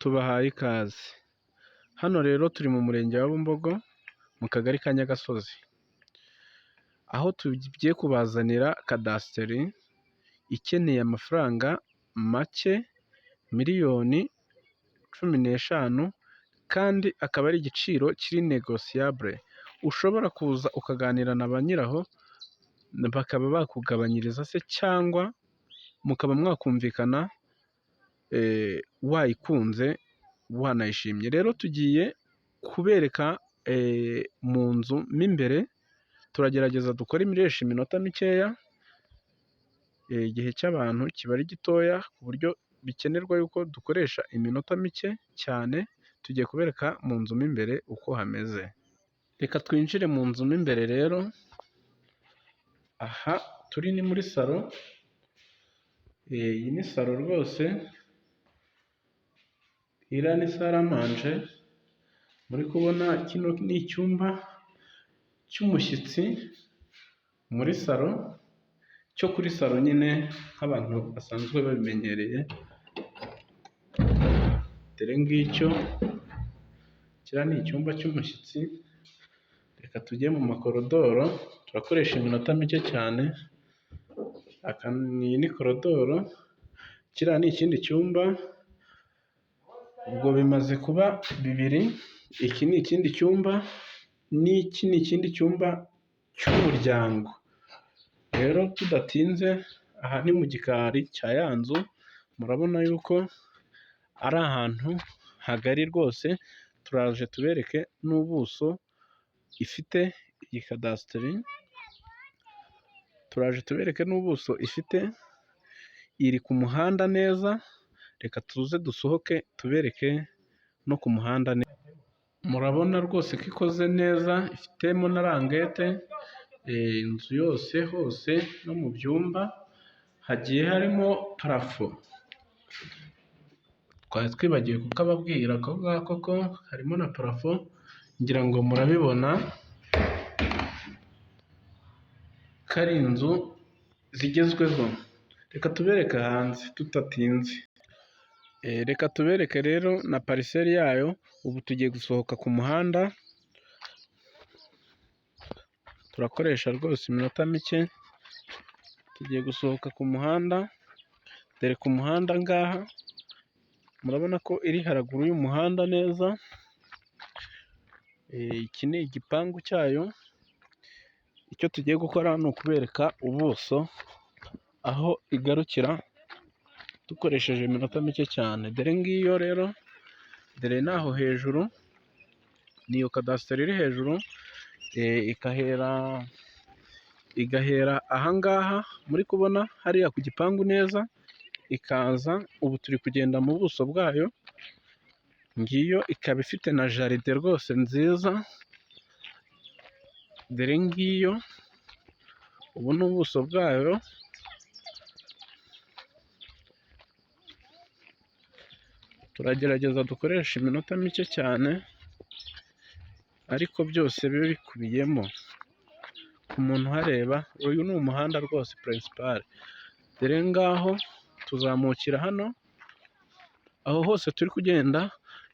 Tubahaye ikaze. Hano rero turi mu murenge wa Bumbogo, mu kagari ka Nyagasozi. Aho tugiye kubazanira kadasiteri ikeneye amafaranga make, miliyoni 15, kandi akaba ari igiciro kiri negosiyabule. Ushobora kuza ukaganira na ba nyiraho bakaba bakugabanyiriza se, cyangwa mukaba mwakumvikana wayikunze wanayishimye. Rero tugiye kubereka mu nzu mo imbere, turagerageza dukore imiresha iminota mikeya. Igihe cy'abantu kiba ari gitoya ku buryo bikenerwa yuko dukoresha iminota mike cyane. Tugiye kubereka mu nzu mo imbere uko hameze. Reka twinjire mu nzu mo imbere rero. Aha turi ni muri salo. Iyi ni salo rwose, iriya ni saramanje. Muri kubona kino ni icyumba cy'umushyitsi muri salo, cyo kuri salo nyine nk'abantu basanzwe babimenyereye. Dore ngicyo, kiriya ni icyumba cy'umushyitsi. Reka tujye mu makorodoro, turakoresha iminota mike cyane. Iyi ni korodoro, kiriya ni ikindi cyumba. Ubwo bimaze kuba bibiri. Iki ni ikindi cyumba, n'iki ni ikindi cyumba cy'umuryango. Rero tudatinze, aha ni mu gikari cya ya nzu. Murabona yuko ari ahantu hagari rwose. Turaje tubereke n'ubuso ifite iyi kadasiteri. Turaje tubereke n'ubuso ifite. Iri ku muhanda neza. Reka tuze dusohoke tubereke no ku muhanda neza. Murabona rwose ko ikoze neza, ifitemo na rangete. Inzu yose hose no mu byumba hagiye harimo parafo. Twari twibagiwe kukababwira ko koko harimo na parafo, ngira ngo murabibona ko ari inzu zigezweho. Reka tubereke hanze tudatinze. Reka tubereke rero na pariseri yayo. Ubu tugiye gusohoka ku muhanda, turakoresha rwose iminota mike. Tugiye gusohoka ku muhanda. Dore ku muhanda ngaha murabona ko iri haraguru y'umuhanda neza. Iki ni igipangu cyayo. Icyo tugiye gukora ni ukubereka ubuso aho igarukira, dukoresheje iminota mike cyane. Dore ngiyo rero, dore naho hejuru, niyo kadasiteri iri hejuru. Igahera ahangaha muri kubona hariya ku gipangu neza, ikaza. Ubu turi kugenda mu buso bwayo. Ngiyo ikaba ifite na jaride rwose nziza. Dore ngiyo, ubu ni ubuso bwayo. Turagerageza dukoresha iminota mike cyane, ariko byose biba bikubiyemo. Ku muntu uhareba, uyu ni umuhanda rwose purinsipale. Dore ngaho tuzamukira hano. Aho hose turi kugenda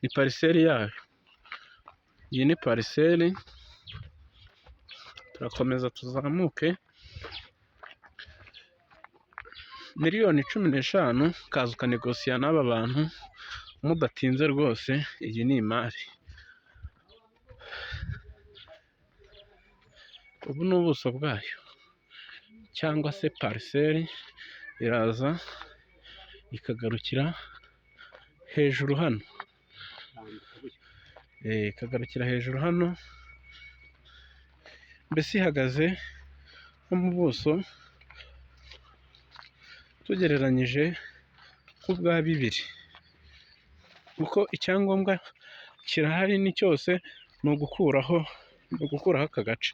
ni pariseri yayo. Iyi ni pariseri. Turakomeza tuzamuke. Miliyoni 15, ukaza ukanegosiya n'aba bantu mudatinze rwose. Iyi ni imari. Ubu ni ubuso bwayo, cyangwa se pariseri. Iraza ikagarukira hejuru hano. Ikagarukira hejuru hano, mbese ihagaze nko mu buso tugereranyije nk'ubwa bibiri, kuko icyangombwa kirahari. Ni cyose ni ugukuraho aka gace.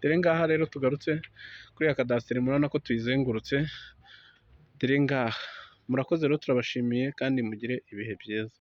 Dore ngaha rero tugarutse kuri ya kadasiteri, murabona ko tuyizengurutse. Dore ngaha. Murakoze rero, turabashimiye kandi mugire ibihe byiza.